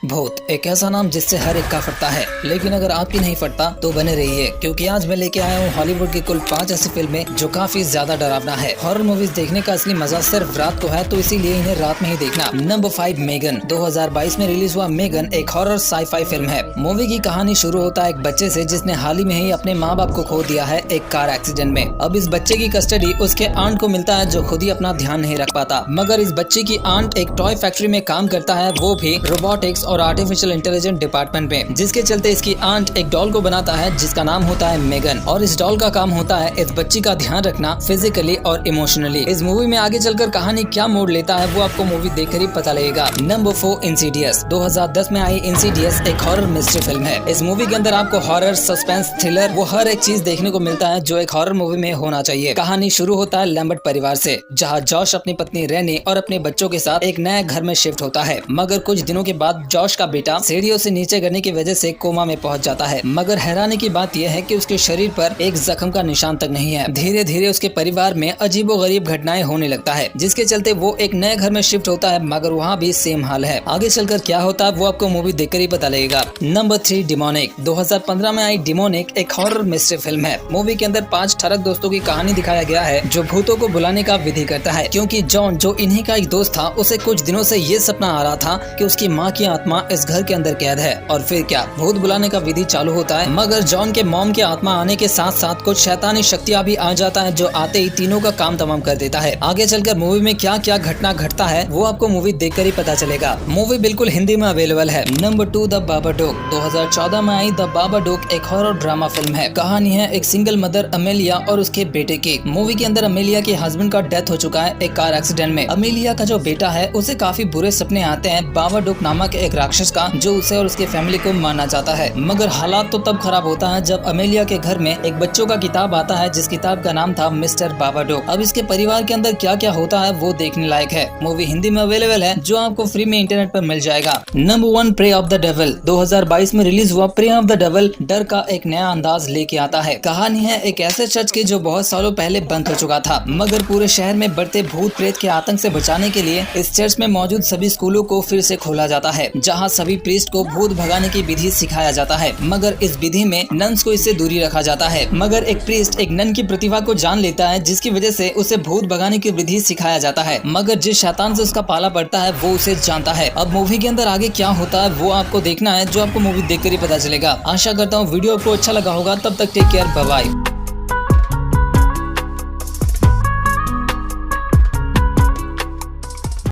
भूत एक ऐसा नाम जिससे हर एक का फटता है, लेकिन अगर आपकी नहीं फटता तो बने रहिए, क्योंकि आज मैं लेके आया हूँ हॉलीवुड की कुल 5 ऐसी फिल्में जो काफी ज्यादा डरावना है। हॉरर मूवीज देखने का असली मजा सिर्फ रात को है, तो इसीलिए इन्हें रात में ही देखना। Number 5 Megan. 2022 में रिलीज हुआ मेगन एक हॉरर साई-फाई फिल्म है। मूवी की कहानी शुरू होता है एक बच्चे से जिसने हाल ही में ही अपने माँ बाप को खो दिया है एक कार एक्सीडेंट में। अब इस बच्चे की कस्टडी उसके आंट को मिलता है, जो खुद ही अपना ध्यान नहीं रख पाता। मगर इस बच्चे की आंट एक टॉय फैक्ट्री में काम करता है, वो भी रोबोटिक्स और आर्टिफिशियल इंटेलिजेंस डिपार्टमेंट में, जिसके चलते इसकी आंट एक डॉल को बनाता है जिसका नाम होता है मेगन। और इस डॉल का काम होता है इस बच्ची का ध्यान रखना फिजिकली और इमोशनली। इस मूवी में आगे चलकर कहानी क्या मोड़ लेता है वो आपको मूवी देखकर ही पता लगेगा। Number 4 Insidious. 2010 में आई इंसीडियस एक हॉरर मिस्ट्री फिल्म है। इस मूवी के अंदर आपको हॉरर, सस्पेंस, थ्रिलर वो हर एक चीज देखने को मिलता है जो एक हॉरर मूवी में होना चाहिए। कहानी शुरू होता है लैम्बर्ट परिवार से, जहाँ जॉश अपनी पत्नी रेनी और अपने बच्चों के साथ एक नए घर में शिफ्ट होता है। मगर कुछ दिनों के बाद जॉश का बेटा सीढ़ियों से नीचे गिरने की वजह से कोमा में पहुंच जाता है। मगर हैरानी की बात यह है कि उसके शरीर पर एक जख्म का निशान तक नहीं है। धीरे धीरे उसके परिवार में अजीबोगरीब घटनाएं होने लगता है, जिसके चलते वो एक नए घर में शिफ्ट होता है, मगर वहाँ भी सेम हाल है। आगे चलकर क्या होता है वो आपको मूवी देखकर ही पता लगेगा। Number 3 demonic. 2015 में आई डिमोनिक एक हॉरर मिस्ट्री फिल्म है। मूवी के अंदर 5 ठरक दोस्तों की कहानी दिखाया गया है जो भूतों को बुलाने का विधि करता है, क्योंकि जॉन जो इन्हीं का एक दोस्त था, उसे कुछ दिनों से ये सपना आ रहा था कि उसकी माँ की आत्मा इस घर के अंदर कैद है। और फिर क्या, भूत बुलाने का विधि चालू होता है, मगर जॉन के मॉम की आत्मा आने के साथ साथ कुछ शैतानी शक्तियाँ भी आ जाता है, जो आते ही तीनों का काम तमाम कर देता है। आगे चलकर मूवी में क्या क्या घटना घटता है वो आपको मूवी देखकर ही पता चलेगा। मूवी बिल्कुल हिंदी में अवेलेबल है। Number 2 the बाबाडोक। 2014 में आई द बाबाडोक एक हॉरर ड्रामा फिल्म है। कहानी है एक सिंगल मदर अमेलिया और उसके बेटे की। मूवी के अंदर अमेलिया के हस्बैंड का डेथ हो चुका है एक कार एक्सीडेंट में। अमेलिया का जो बेटा है उसे काफी बुरे सपने आते हैं बाबाडोक नामक एक राक्षस का, जो उसे और उसके फैमिली को मारना चाहता है। मगर हालात तो तब खराब होता है जब अमेलिया के घर में एक बच्चों का किताब आता है, जिस किताब का नाम था मिस्टर बाबाडोक। अब इसके परिवार के अंदर क्या क्या होता है वो देखने लायक है। मूवी हिंदी में अवेलेबल है, जो आपको फ्री में इंटरनेट पर मिल जाएगा। Number 1 pray of the devil. 2022 में रिलीज हुआ प्रे ऑफ द डेविल डर का एक नया अंदाज लेके आता है। कहानी है एक ऐसे चर्च की जो बहुत सालों पहले बंद हो चुका था, मगर पूरे शहर में बढ़ते भूत प्रेत के आतंक से बचाने के लिए इस चर्च में मौजूद सभी स्कूलों को फिर से खोला जाता है, जहाँ सभी प्रीस्ट को भूत भगाने की विधि सिखाया जाता है। मगर इस विधि में नन्स को इससे दूरी रखा जाता है। मगर एक प्रीस्ट एक नन की प्रतिभा को जान लेता है, जिसकी वजह से उसे भूत भगाने की विधि सिखाया जाता है। मगर जिस शैतान से उसका पाला पड़ता है वो उसे जानता है। अब मूवी के अंदर आगे क्या होता है वो आपको देखना है, जो आपको मूवी देखकर ही पता चलेगा। आशा करता हूँ वीडियो आपको अच्छा लगा होगा। तब तक टेक केयर, बाय बाय।